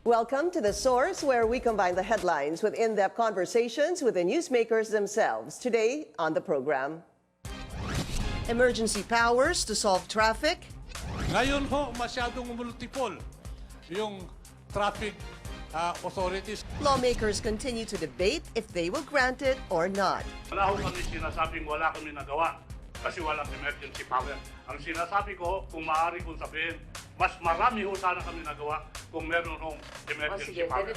Welcome to The Source, where we combine the headlines with in-depth conversations with the newsmakers themselves. Today on the program, emergency powers to solve traffic. Ngayon ho, masyadong multiple yung traffic authorities. Lawmakers continue to debate if they will grant it or not. Wala ho kami sinasabing wala kami nagawa kasi walang emergency power. Ang sinasabi ko, kung maaari kong sabihin, mas marami ho sana kami nagawa kung meron hong emergency power.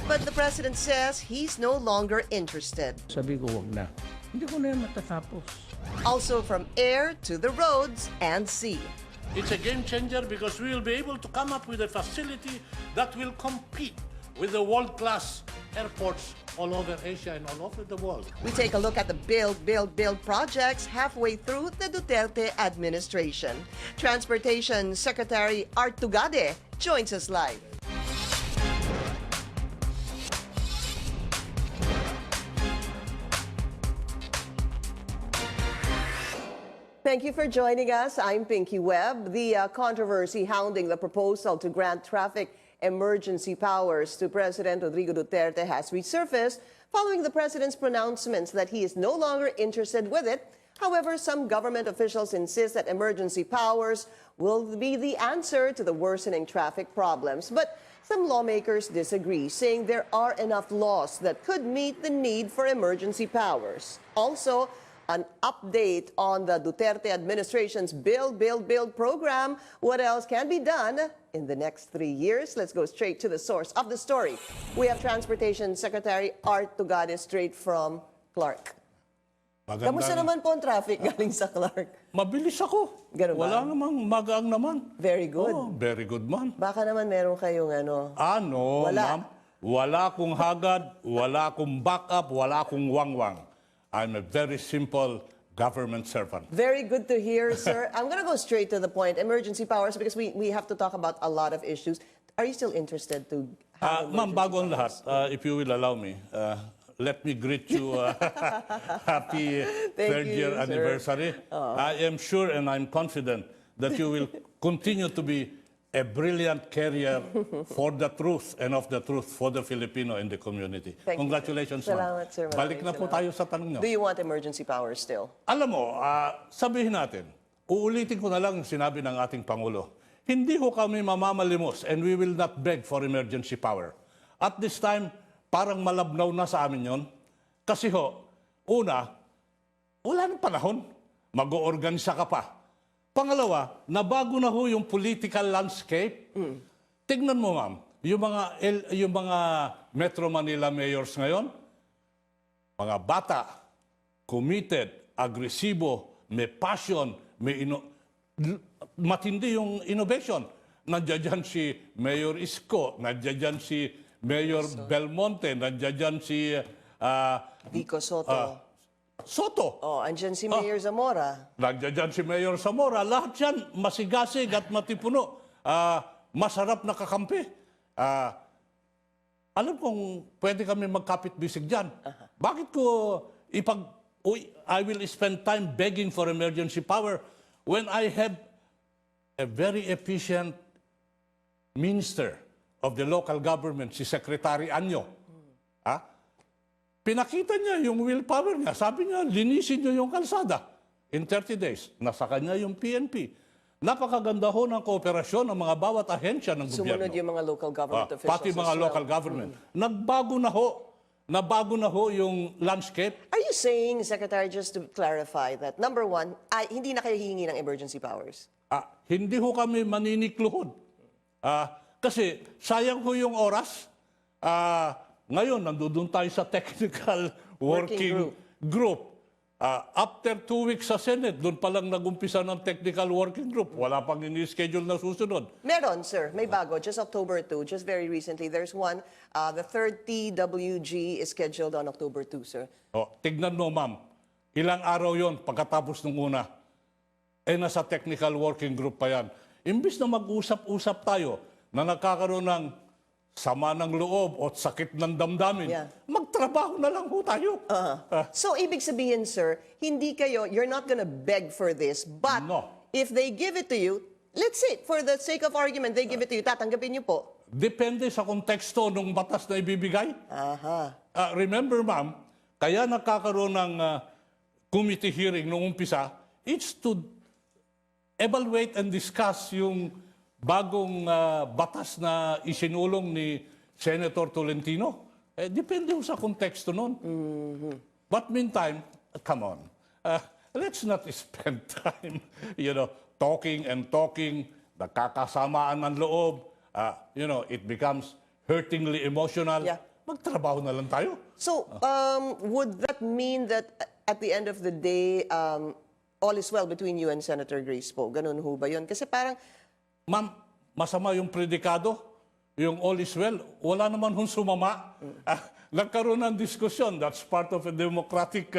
But the president says he's no longer interested. Sabi ko, wag na. Hindi ko na yan matatapos. Also from air to the roads and sea. It's a game changer because we will be able to come up with a facility that will compete with the world-class airports all over Asia and all over the world. We take a look at the build projects halfway through the Duterte administration. Transportation Secretary Arthur Tugade joins us live. Thank you for joining us. I'm Pinky Webb. The controversy hounding the proposal to grant traffic emergency powers to President Rodrigo Duterte has resurfaced following the president's pronouncements that he is no longer interested with it. However, some government officials insist that emergency powers will be the answer to the worsening traffic problems. But some lawmakers disagree, saying there are enough laws that could meet the need for emergency powers. Also, an update on the Duterte administration's Build program. What else can be done in the next 3 years? Let's go straight to the source of the story. We have Transportation Secretary Arthur Tugade straight from Clark. Kamusta naman po ang traffic galing sa Clark? Mabilis ako. Ganun ba? Wala namang magaang naman. Very good. Oh, very good, ma'am. Baka naman meron kayong Ano, Wala. ma'am? Wala akong hagad, wala akong backup, wala akong wangwang. I'm a very simple government servant. Very good to hear, sir. I'm going to go straight to the point. Emergency powers, because we have to talk about a lot of issues. Are you still interested to have Ma'am, bago ang lahat, if you will allow me, let me greet you happy third year you, anniversary. I am sure and I'm confident that you will continue to be a brilliant carrier for the truth and of the truth for the Filipino and the community. Thank you, Congratulations, sir. ma'am. Salamat, sir. Balik na po tayo sa tanong nyo. Do you want emergency powers still? Alam mo, sabihin natin, uulitin ko na lang yung sinabi ng ating Pangulo. Hindi ho kami mamamalimos and we will not beg for emergency power. At this time, parang malabnaw na sa amin yon. Kasi ho, una, wala nang panahon. Mag-oorganisa ka pa. Pangalawa, nabago na ho yung political landscape. Tignan mo, ma'am, yung mga Metro Manila mayors ngayon, mga bata, committed, agresibo, may passion, matindi yung innovation. Nandiyan dyan si Mayor Isko, nandiyan dyan si Mayor Belmonte, nandiyan dyan si Vico Soto. Soto. Oh, andyan si Mayor Zamora. Nandiyan si Mayor Zamora. Lahat yan masigasig at matipuno. Masarap na kakampi. Alam kong pwede kami magkapit-bisig dyan. Bakit ko I will spend time begging for emergency power when I have a very efficient minister of the local government, si Secretary Anyo. Pinakita niya yung willpower niya. Sabi niya, linisin niyo yung kalsada. In 30 days, nasa kanya yung PNP. Napakaganda ho ng kooperasyon ng mga bawat ahensya ng gobyerno. Sumunod yung mga local government officials. Pati mga local government. Nagbago na ho. Nabago na ho yung landscape. Are you saying, Secretary, just to clarify that, number one, hindi na kayo hihingi ng emergency powers? Hindi ho kami maninikluhod. Kasi sayang ho yung oras. Ngayon, nandun tayo sa technical working group. After 2 weeks sa Senate, doon pa lang nag-umpisa ng technical working group. Wala pang ini-schedule na susunod. Meron, sir. May bago. Just October 2. Just very recently. There's one. The third TWG is scheduled on October 2, sir. Tignan mo, ma'am. Ilang araw yon pagkatapos nung una. Nasa technical working group pa yan. Imbis na mag-usap-usap tayo na nagkakaroon ng sama ng loob o sakit ng damdamin, magtrabaho na lang po tayo. So, ibig sabihin, sir, hindi kayo, you're not gonna beg for this, but if they give it to you, let's say, for the sake of argument, they give it to you, tatanggapin niyo po? Depende sa konteksto ng batas na ibibigay. Aha. Remember, ma'am, kaya nakakaroon ng committee hearing noong umpisa, it's to evaluate and discuss yung bagong batas na isinulong ni Senator Tolentino. Depende sa konteksto nun. But meantime, come on, let's not spend time, talking and talking, nakakasamaan ng loob, it becomes hurtingly emotional. Yeah. Magtrabaho na lang tayo. So, would that mean that at the end of the day, all is well between you and Senator Grace po? Ganun ho ba yun? Kasi parang, Ma'am, masama yung predikado, yung all is well, wala naman hong sumama. Nagkaroon ng diskusyon, that's part of a democratic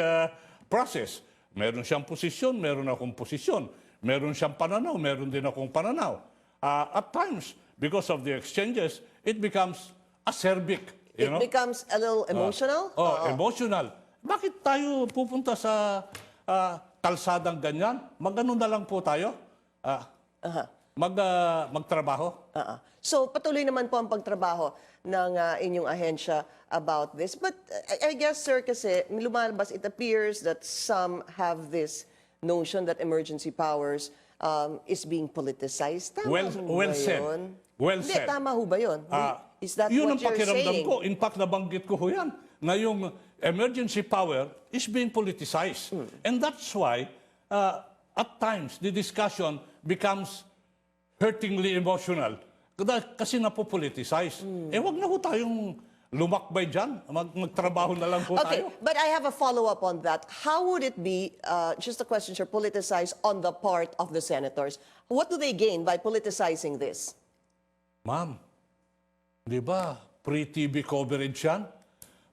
process. Meron siyang posisyon, meron akong posisyon. Meron siyang pananaw, meron din akong pananaw. At times, because of the exchanges, it becomes acerbic. it becomes a little emotional? Emotional. Bakit tayo pupunta sa kalsadang ganyan? Magano na lang po tayo? Magtrabaho? So, patuloy naman po ang pagtrabaho ng inyong ahensya about this. But I guess, sir, kasi lumalabas, it appears that some have this notion that emergency powers is being politicized. Tama Well ba said. yun? Well Hindi, said. tama ho ba yun? Is that Yun what ang you're pakiramdam saying? ko. In fact, nabanggit ko ho yan, na yung emergency power is being politicized. And that's why, at times, the discussion becomes hurtingly emotional. Kasi napopoliticize. Wag na ho tayong lumakbay dyan. Magtrabaho na lang po Okay, tayo. but I have a follow-up on that. How would it be, just a question, sir, politicized on the part of the senators? What do they gain by politicizing this? Ma'am, di ba pre-TV coverage yan?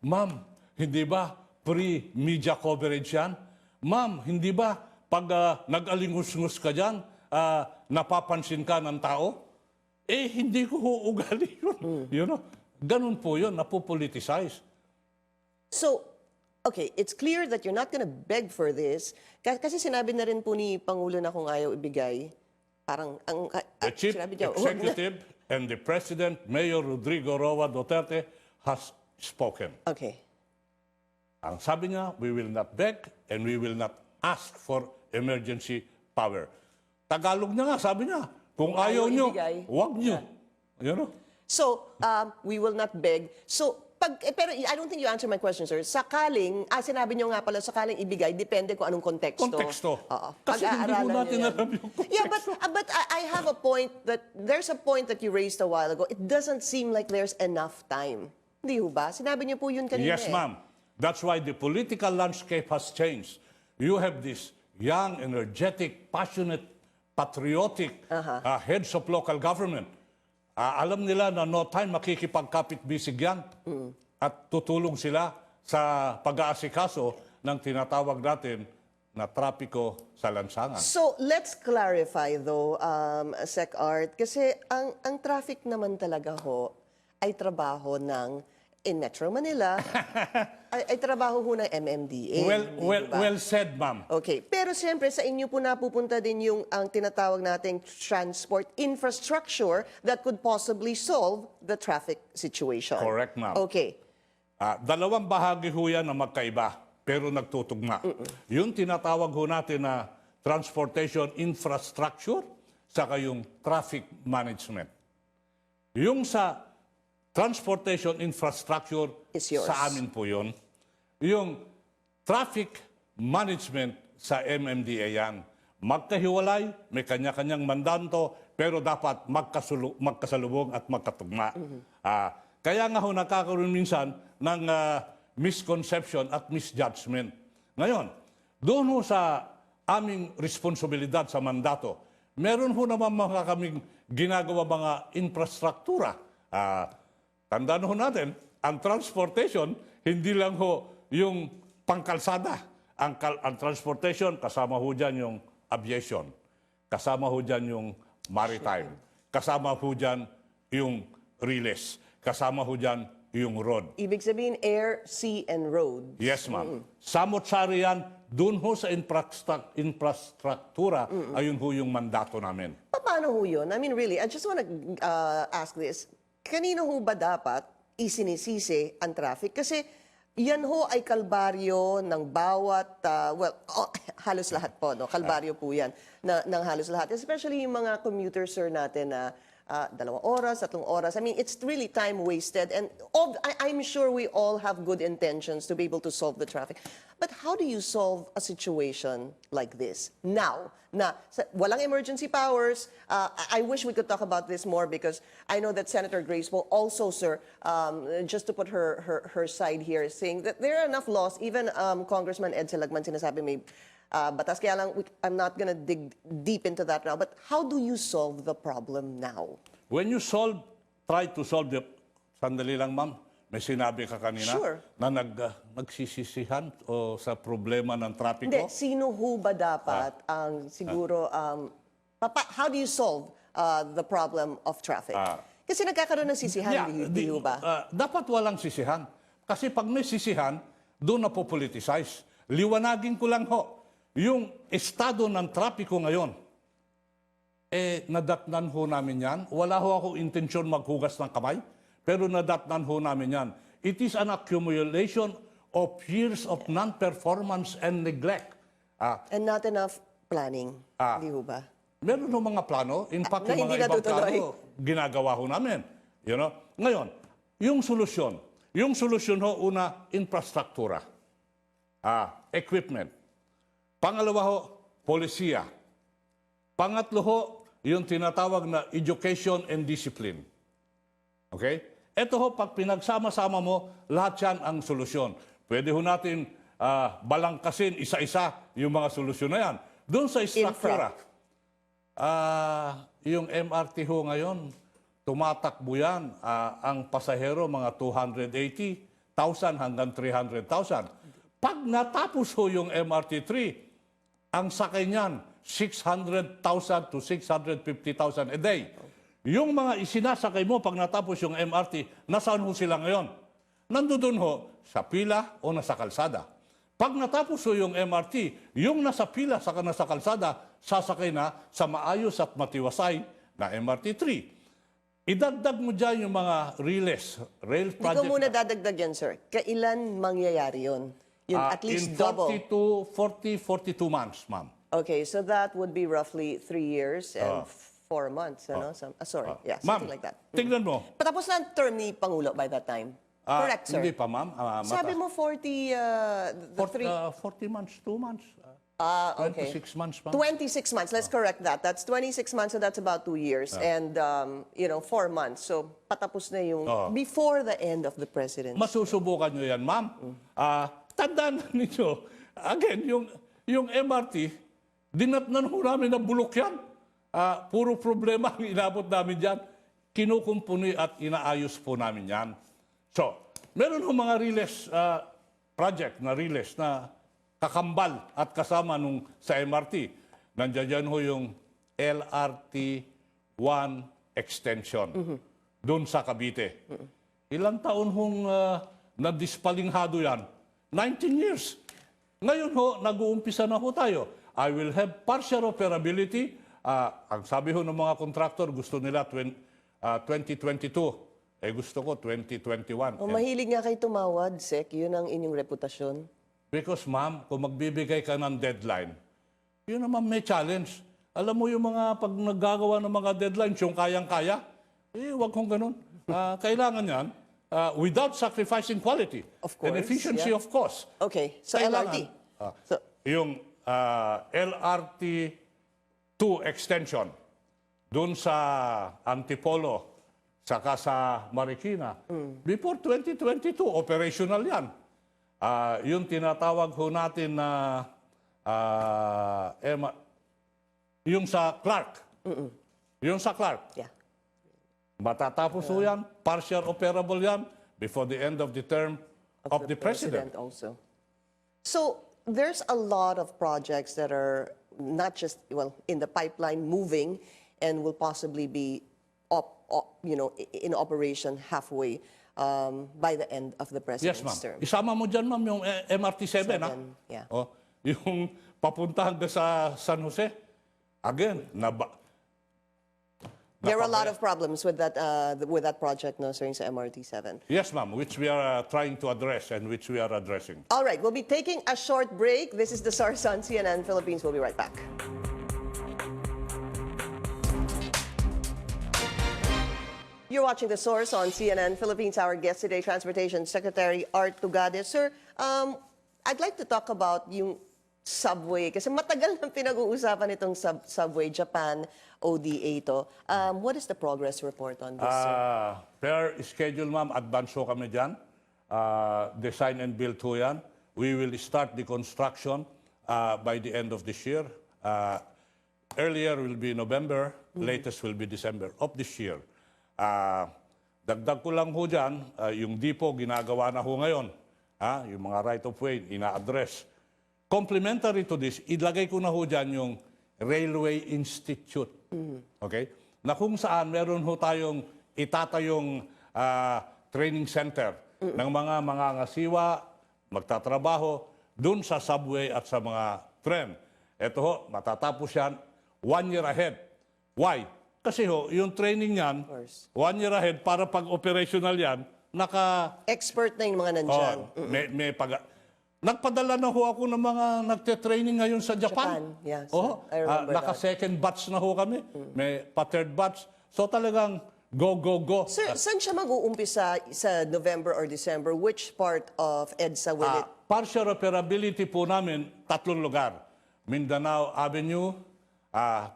Ma'am, hindi ba pre-media coverage yan? Ma'am, hindi ba pag nag-alingus-ngus ka dyan, napapansin ka ng tao? Hindi ko ugali yun. Ganun po yun, napopoliticize. So, okay, it's clear that you're not gonna beg for this. Kasi sinabi na rin po ni Pangulo na kung ayaw ibigay, parang, The Chief sinabi niya, Executive and the President, Mayor Rodrigo Roa Duterte, has spoken. Okay. Ang sabi niya, we will not beg and we will not ask for emergency power. Tagalog niya nga, sabi niya, kung ayaw niyo, ibigay. wag niyo. So, we will not beg. So, pero I don't think you answered my question, sir. Sakaling, sinabi niyo nga pala, sakaling ibigay, depende kung anong konteksto. Konteksto. Oo. Kasi hindi mo Pag-aaralan natin niyo yan. alam yung konteksto. Yeah, but I have a point that, there's a point that you raised a while ago. It doesn't seem like there's enough time. Hindi ho ba? Sinabi niyo po yun kanina. Yes, ma'am. That's why the political landscape has changed. You have this young, energetic, passionate, patriotic heads of local government. Alam nila na no time makikipagkapit-bisig yan at tutulong sila sa pag-aasikaso ng tinatawag natin na trapiko sa lansangan. So, let's clarify though, Sec Art, kasi ang traffic naman talaga ho ay trabaho ng in Metro Manila, ay trabaho ho ng MMDA. Well said, ma'am. Okay. Pero siyempre, sa inyo po napupunta din yung ang tinatawag nating transport infrastructure that could possibly solve the traffic situation. Correct, ma'am. Okay. Dalawang bahagi ho yan na magkaiba, pero nagtutugma. Yung tinatawag ho natin na transportation infrastructure, saka yung traffic management. Yung sa transportation infrastructure, Is yours. sa amin po yun. Yung traffic management sa MMDA yan. Magkahiwalay, may kanya-kanyang mandanto, pero dapat magkasalubong at magkatugma. Kaya nga ho nakakaroon minsan ng misconception at misjudgment. Ngayon, doon ho sa aming responsibilidad sa mandato, meron ho naman mga kaming ginagawa mga infrastruktura. Tandaan ho natin, ang transportation, hindi lang ho yung pangkalsada. Ang transportation, kasama ho dyan yung aviation. Kasama ho dyan yung maritime. Kasama ho dyan yung relays. Kasama ho dyan yung road. Ibig sabihin, air, sea, and road. Yes, ma'am. Samot-sari yan, dun ho sa infrastruktura, ayun ho yung mandato namin. Paano ho yun? I mean, really, I just want to ask this. Kanino ho ba dapat isinisisi ang traffic? Kasi yan ho ay kalbaryo ng bawat, halos lahat po, no? Kalbaryo po yan ng halos lahat. Especially yung mga commuters, sir, natin na 2 oras, 3 oras. I mean, it's really time wasted. And I'm sure we all have good intentions to be able to solve the traffic. But how do you solve a situation like this now? Na walang emergency powers. I wish we could talk about this more because I know that Senator Grace will also, sir, just to put her side here, saying that there are enough laws. Even Congressman Ed Silagman sinasabi may batas. Kaya lang, I'm not gonna dig deep into that now. But how do you solve the problem now? When you try to solve the... Sandali lang, ma'am. May sinabi ka kanina Sure. na nagsisisihan o sa problema ng trapiko. Hindi, sino ho ba dapat ang siguro, how do you solve the problem of traffic? Kasi nagkakaroon ng sisihan, di ho ba? Dapat walang sisihan. Kasi pag may sisihan, doon na po-politicize. Liwanagin ko lang ho, yung estado ng trapiko ngayon, nadatnan ho namin yan. Wala ho ako intensyon maghugas ng kamay, pero nadatnan ho namin yan. It is an accumulation of years of non-performance and neglect. And not enough planning, di ho ba? Meron ho mga plano. In fact, Na yung hindi mga ibang natutuloy. plano, ginagawa ho namin. You know? Ngayon, yung solusyon ho, una, infrastruktura. Equipment. Pangalawa ho, polisiya. Pangatlo ho, yung tinatawag na education and discipline. Okay? Ito ho, pag pinagsama-sama mo, lahat yan ang solusyon. Pwede ho natin balangkasin isa-isa yung mga solusyon na yan. Doon sa struktura, yung MRT ho ngayon, tumatakbo yan, ang pasahero mga 280,000 hanggang 300,000. Pag natapos ho yung MRT3, ang sakay niyan, 600,000 to 650,000 a day. Yung mga isinasakay mo pag natapos yung MRT, nasaan ho sila ngayon? Nandoon ho sa pila o nasa kalsada. Pag natapos ho yung MRT, yung nasa pila sa nasa kalsada, sasakay na sa maayos at matiwasay na MRT3. Idagdag mo dyan yung mga rail Hindi project. ko muna dadagdag yan, sir. Kailan mangyayari yun? Yung at least in double. 42 months, ma'am. Okay, so that would be roughly 3 years and 4 months, ano? Sorry, yeah, something Ma'am, like that. tingnan mo. Patapos na ang term ni Pangulo by that time. Correct, sir? Hindi pa, ma'am. Sabi mo 40, the 40 months, 2 months. okay. 26 months, ma'am. 26 months, let's correct that. That's 26 months, so that's about 2 years. And, 4 months. So, patapos na yung before the end of the presidency. Masusubukan nyo yan, ma'am. Tandaan ninyo, again, yung MRT, dinatnan ho namin na bulok yan. Puro problema ang inabot namin dyan. Kinukumpuni at inaayos po namin yan. So, meron ho mga project na release na kakambal at kasama nung sa MRT. Nandiyan dyan ho yung LRT-1 extension doon sa Cavite. Ilang taon hong nadispalinghado yan? 19 years. Ngayon ho, nag-uumpisa na ho tayo. I will have partial operability. Ang sabi ho ng mga contractor, gusto nila 2022. Gusto ko 2021. Mahilig nga kayo tumawad, Sec. Yun ang inyong reputasyon. Because ma'am, kung magbibigay ka ng deadline, yun naman may challenge. Alam mo yung mga pag naggagawa ng mga deadlines, yung kayang-kaya, wag kong ganun. Kailangan yan without sacrificing quality. Of course, and efficiency, yeah. of course. Okay, so Kailangan, LRT. Yung LRT-2 extension, dun sa Antipolo, saka sa Marikina, before 2022, operational yan. Yung tinatawag ho natin na yung sa Clark. Yung sa Clark. Yeah. Matatapos ho yan, partial operable yan, before the end of the term of the President. Also. So, there's a lot of projects that are not just, in the pipeline, moving, and will possibly be in operation halfway by the end of the Yes, president's ma'am. term. Isama mo dyan, ma'am, yung MRT-7, ha? Yeah. Oh, yung papunta hanggang sa San Jose. Again, There were a lot of problems with that project, no, sir, sa MRT-7. Yes, ma'am, which we are trying to address and which we are addressing. All right, we'll be taking a short break. This is the SARS on CNN Philippines. We'll be right back. You're watching The Source on CNN Philippines. Our guest today, Transportation Secretary Arthur Tugade. Sir, I'd like to talk about yung subway. Kasi matagal nang pinag-uusapan itong subway, Japan, ODA ito. What is the progress report on this, sir? Per schedule, ma'am, advance ho kami dyan. Design and build ho yan. We will start the construction by the end of this year. Earlier will be November, latest will be December of this year. Dagdag ko lang ho dyan, yung depot ginagawa na ho ngayon. Yung mga right-of-way, ina-address. Complementary to this, ilagay ko na ho dyan yung Railway Institute. Okay? Na kung saan meron ho tayong itatayong training center ng mga ngasiwa, magtatrabaho, dun sa subway at sa mga tren. Ito ho, matatapos yan 1 year ahead. Why? Kasi ho, yung training yan, 1 year ahead, para pag operational yan, Expert na yung mga nandyan. Nagpadala na ho ako ng mga nagte-training ngayon sa Japan. Yes, I remember that. Naka-second batch na ho kami. May pa-third batch. So talagang go. Sir, saan siya mag-uumpisa sa November or December? Which part of EDSA will it? Partial operability po namin, 3 lugar. Mindanao Avenue,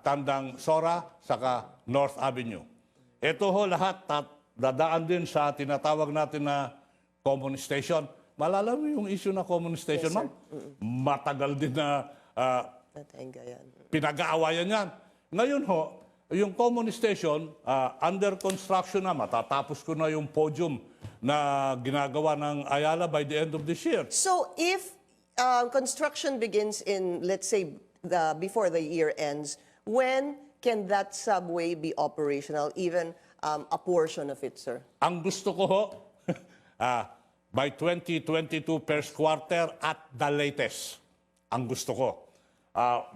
Tandang Sora, saka North Avenue. Ito ho lahat dadaan din sa tinatawag natin na common station. Malala mo yung issue na common station, ma'am? Matagal din na pinag-aawayan yan. Ngayon ho, yung common station, under construction na, matatapos ko na yung podium na ginagawa ng Ayala by the end of this year. So if construction begins in, let's say, before the year ends, when can that subway be operational, even a portion of it, sir? Ang gusto ko ho, by 2022 first quarter at the latest. Ang gusto ko.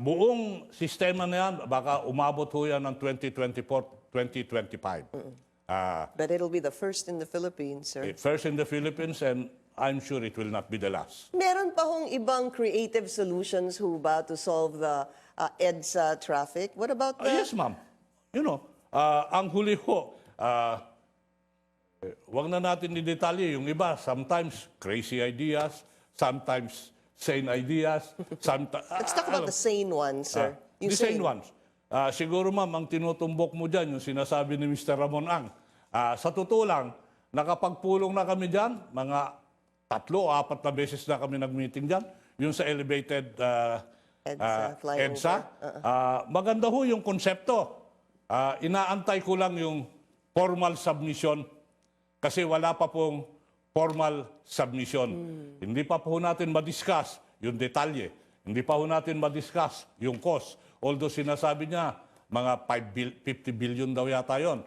Buong sistema na yan, baka umabot ho yan ng 2024, 2025. But it'll be the first in the Philippines, sir. First in the Philippines, and I'm sure it will not be the last. Meron pa hong ibang creative solutions ho ba to solve the EDSA traffic? What about the... Yes, ma'am. You know, ang huli ho, wag na natin i-detalye yung iba. Sometimes crazy ideas, sometimes sane ideas. Let's talk about the sane ones, sir. The sane ones. Siguro, ma'am, ang tinutumbok mo dyan, yung sinasabi ni Mr. Ramon Ang. Sa totoo lang, nakapagpulong na kami dyan, mga 3 o 4 na beses na kami nag-meeting dyan, yung sa elevated EDSA. Maganda ho yung konsepto. Inaantay ko lang yung formal submission kasi wala pa pong formal submission. Hindi pa po natin ma-discuss yung detalye. Hindi pa po natin ma-discuss yung cost. Although sinasabi niya, mga 50 billion daw yata yun.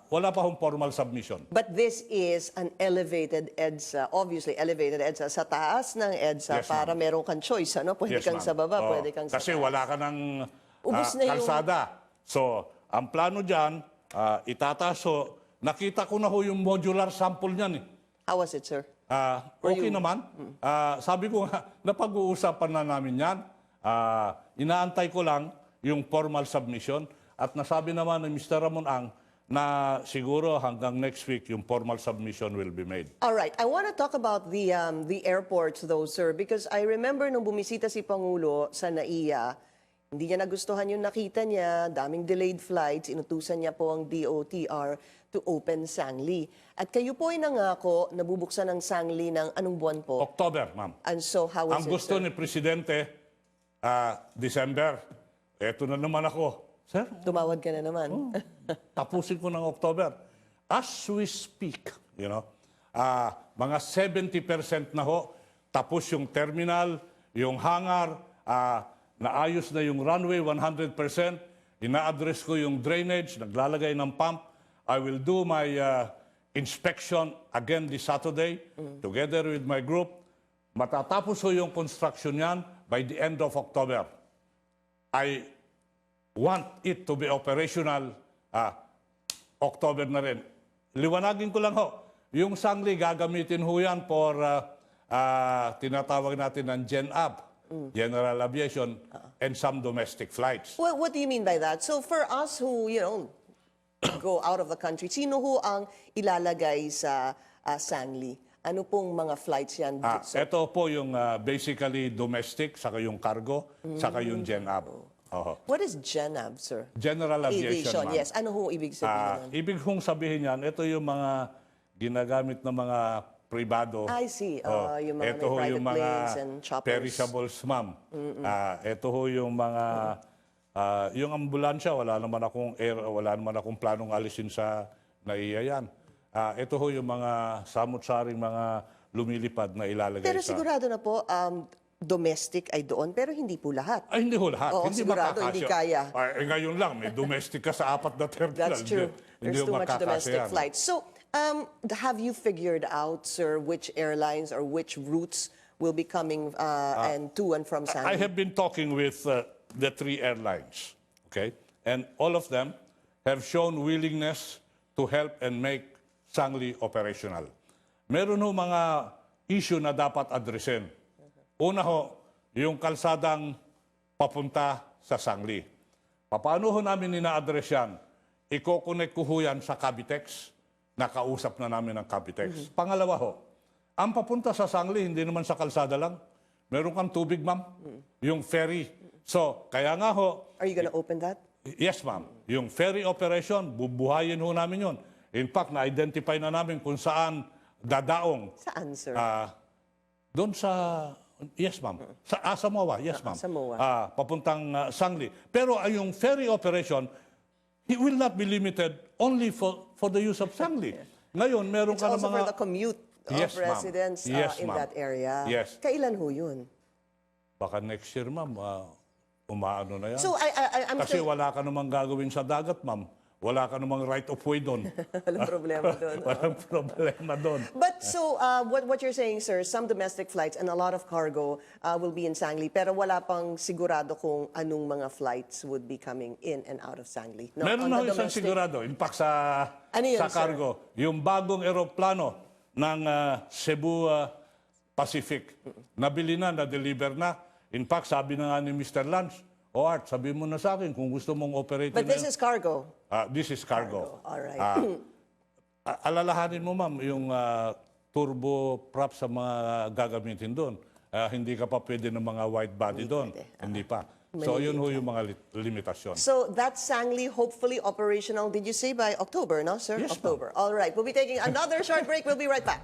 Wala pa pong formal submission. But this is an elevated EDSA, obviously elevated EDSA, sa taas ng EDSA, Yes, para meron kang choice. Ano? Pwede kang sa baba, pwede kang sa kasi taas. wala ka ng Ubus na yung- kalsada. So, ang plano dyan, itataas. So, nakita ko na ho yung modular sample niyan. How was it, sir? Okay naman. Sabi ko nga, napag-uusapan na namin yan. Inaantay ko lang yung formal submission. At nasabi naman ni Mr. Ramon Ang na siguro hanggang next week yung formal submission will be made. All right. I want to talk about the airports though, sir, because I remember nung bumisita si Pangulo sa NAIA, hindi niya nagustuhan yung nakita niya, daming delayed flights, inutusan niya po ang DOTR to open Sangli. At kayo po ay nangako na bubuksan ng Sangli ng anong buwan po? October, ma'am. And so, how was Ang it, gusto sir? ni Presidente, December. Eto na naman ako. Sir, Tumawad ka na naman. tapusin ko ng October. As we speak, mga 70% na ho, tapos yung terminal, yung hangar, naayos na yung runway 100%, ina-address ko yung drainage, naglalagay ng pump. I will do my inspection again this Saturday, together with my group. Matatapos ho yung construction yan by the end of October. I want it to be operational October na rin. Liwanagin ko lang ho, yung Sangli gagamitin ho yan for tinatawag natin ng GenAv, General Aviation, and some domestic flights. Well, what do you mean by that? So for us who, go out of the country, sino ho ang ilalagay sa Sangli? Ano pong mga flights yan? Ito po yung basically domestic, saka yung cargo, saka yung GenAv. What is GenAv, sir? General Aviation, ma'am. Yes. Ano ho ibig sabihin nun? Ibig hong sabihin yan, ito yung mga ginagamit ng mga pribado. I see. Yung mga ito ho private yung mga planes and choppers. perishables, ma'am. Ito ho yung mga yung ambulansya, wala naman akong planong alisin sa naiyayan. Ito ho yung mga samut-saring mga lumilipad na ilalagay Pero sa... sigurado na po, domestic ay doon, pero hindi po lahat. Ay, hindi ho lahat. Oo, hindi sigurado, makakasya. hindi kaya. Ngayon lang, may domestic ka sa 4 na terminal. That's true. Hindi There's ho too much makakasya domestic yan. flights. So, have you figured out, sir, which airlines or which routes will be coming and to and from Sangli? I have been talking with the 3 airlines, okay? And all of them have shown willingness to help and make Sangli operational. Meron ho mga issue na dapat addressin. Una ho, yung kalsadang papunta sa Sangli. Paano ho namin ina-address yan? Iko-connect ko ho yan sa Cavitex. Nakausap na namin ng Cavitex. Pangalawa ho, ang papunta sa Sangli, hindi naman sa kalsada lang. Meron kang tubig, ma'am. Yung ferry. So, kaya nga ho... Are you gonna open that? Yes, ma'am. Yung ferry operation, bubuhayin ho namin yun. In fact, na-identify na namin kung saan dadaong. Saan, sir? Doon sa... Yes, ma'am. Sa MOA. Yes, ma'am. Sa MOA. Papuntang Sangli. Pero yung ferry operation, it will not be limited only for the use of Sangli. Ngayon, meron It's ka na also mga... for the commute of Yes, ma'am. residents Yes, in ma'am. that area. Yes. Kailan ho yun? Baka next year, ma'am, umaano na yan. So, I'm Kasi still... wala ka namang gagawin sa dagat, ma'am. Wala ka namang right of way doon. Walang problema doon. Walang problema doon. But so, what you're saying, sir, some domestic flights and a lot of cargo will be in Sangli, pero wala pang sigurado kung anong mga flights would be coming in and out of Sangli. No, Meron on na the isang domestic- sigurado. In fact, sa Ano yun, sir? cargo, yung bagong eroplano ng Cebu Pacific, nabili na-deliver na. In fact, sabi na nga ni Mr. Lance, Art, sabi mo na sa akin kung gusto mong operate But this is cargo. This is cargo. All right. Alalahanin mo, ma'am, yung turboprop sa mga gagamitin doon. Hindi ka pa pwede ng mga wide body doon. Hindi pa. So, yun ho yung mga limitasyon. So that's Sangli, hopefully operational, did you say by October, no, sir? Yes, ma'am. October. All right. We'll be taking another short break. We'll be right back.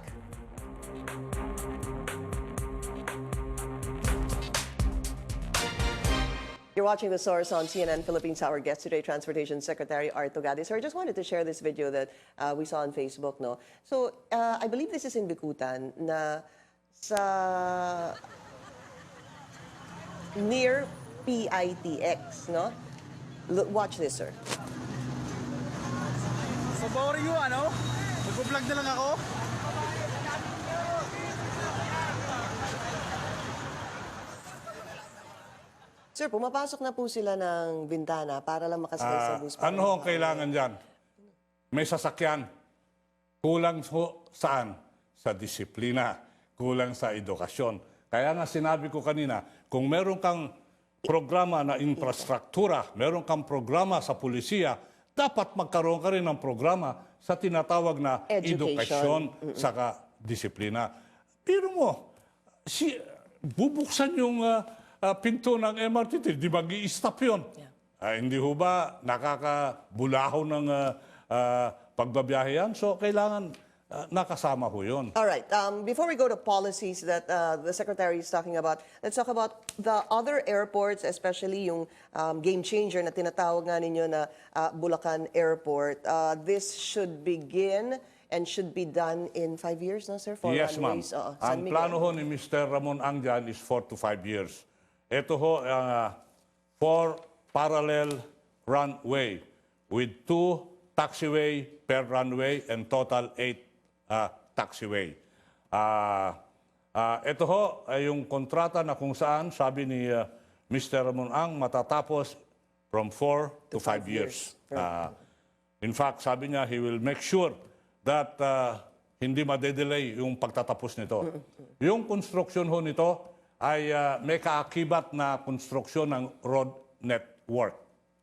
You're watching The Source on CNN Philippines. Our guest today, Transportation Secretary Arthur Tugade. Sir, I just wanted to share this video that we saw on Facebook, no? So, I believe this is in Bikutan, na sa near PITX, no? Watch this, sir. Paborin nyo, ano? Mag-vlog na lang ako. Sir, pumapasok na po sila ng bintana para lang makasakay sa bus. Ano ho ang kailangan dyan? May sasakyan. Kulang ho saan? Sa disiplina. Kulang sa edukasyon. Kaya nga sinabi ko kanina, kung meron kang programa na infrastruktura, meron kang programa sa pulisiya, dapat magkaroon ka rin ng programa sa tinatawag na edukasyon saka disiplina. Pero mo, bubuksan yung pinto ng MRT, di ba i-stop yun? Hindi ho ba nakakabulaho ng pagbabiyahe yan? So kailangan nakasama ho yun. All right. Before we go to policies that the Secretary is talking about, let's talk about the other airports, especially yung game changer na tinatawag nga ninyo na Bulacan Airport. This should begin and should be done in 5 years, no, sir? For Yes, ma'am. runways, Ang San Miguel. plano ho ni Mr. Ramon Angjan is 4 to 5 years. Ito ho, 4 parallel runway with 2 taxiway per runway and total 8 taxiway. Ito ho ay yung kontrata na kung saan sabi ni Mr. Ramon Ang matatapos from 4 to 5 years. In fact, sabi niya, he will make sure that hindi madedelay yung pagtatapos nito. Yung construction ho nito ay may kaakibat na construction ng road network.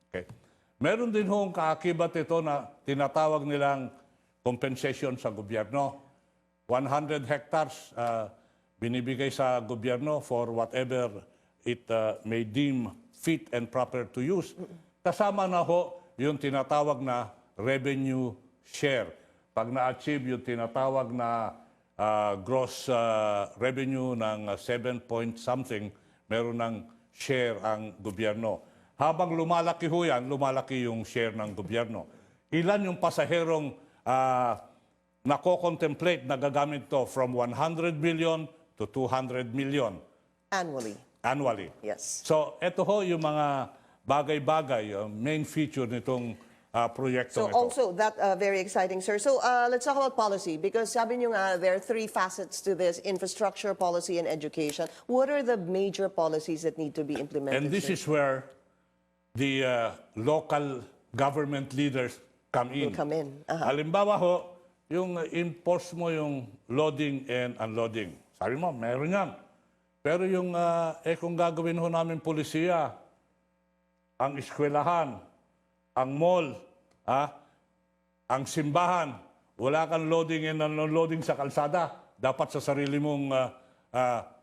Okay. Meron din hong kaakibat ito na tinatawag nilang compensation sa gobyerno. 100 hectares binibigay sa gobyerno for whatever it may deem fit and proper to use. Kasama na ho yung tinatawag na revenue share. Pag na-achieve yung tinatawag na gross revenue ng 7 point something, meron ng share ang gobyerno. Habang lumalaki ho yan, lumalaki yung share ng gobyerno. Ilan yung pasaherong nako-contemplate na gagamit to from 100 million to 200 million? Annually. Yes. So, ito ho yung mga bagay-bagay, main feature nitong proyekto So ito. also, that very exciting, sir. So let's talk about policy because sabi niyo nga, there are 3 facets to this: infrastructure, policy, and education. What are the major policies that need to be implemented? And this sir? is where the local government leaders come in. Will come in. Halimbawa ho, yung enforce mo yung loading and unloading. Sabi mo, meron yan. Pero yung, kung gagawin ho namin polisiya, ang eskwelahan, ang mall, ang simbahan, wala kang loading and unloading sa kalsada, dapat sa sarili mong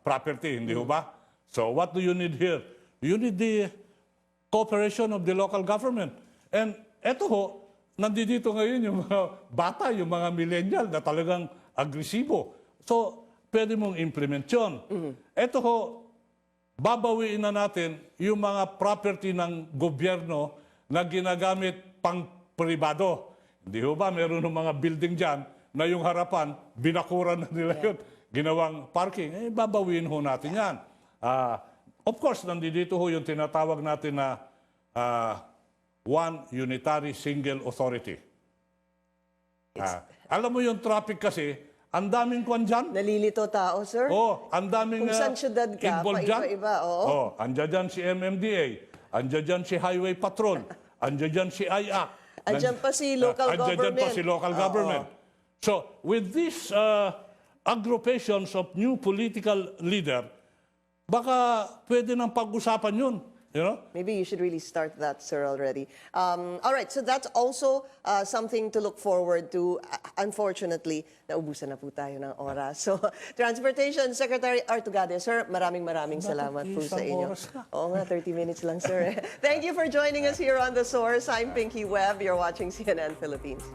property, hindi ho ba? So what do you need here? You need the cooperation of the local government. And eto ho, nandito ngayon yung mga bata, yung mga millennial na talagang agresibo. So, pwede mong implement yun. Ito ho, babawiin na natin yung mga property ng gobyerno na ginagamit pang pribado. Hindi ho ba, meron ng mga building dyan na yung harapan, binakuran na nila yun, ginawang parking. Babawiin ho natin yan. Of course, nandito ho yung tinatawag natin na one unitary single authority. Alam mo yung traffic kasi, ang daming kwan dyan. Nalilito tao, sir? Ang daming Kung saan syudad ka, involved dyan. paiba-iba, oo. Andyan dyan si MMDA, andyan dyan si Highway Patrol, andyan dyan si IAC. Andyan pa si local andyan government. Andyan pa si local government. So, with these agrupations of new political leader, baka pwede nang pag-usapan yun. You know? Maybe you should really start that, sir, already. All right, so that's also something to look forward to. Unfortunately, naubusan na po tayo ng oras. So, Transportation Secretary Arthur Tugade, sir, maraming salamat po sa inyo. Oo nga, 30 minutes lang, sir. Thank you for joining us here on The Source. I'm Pinky Webb. You're watching CNN Philippines.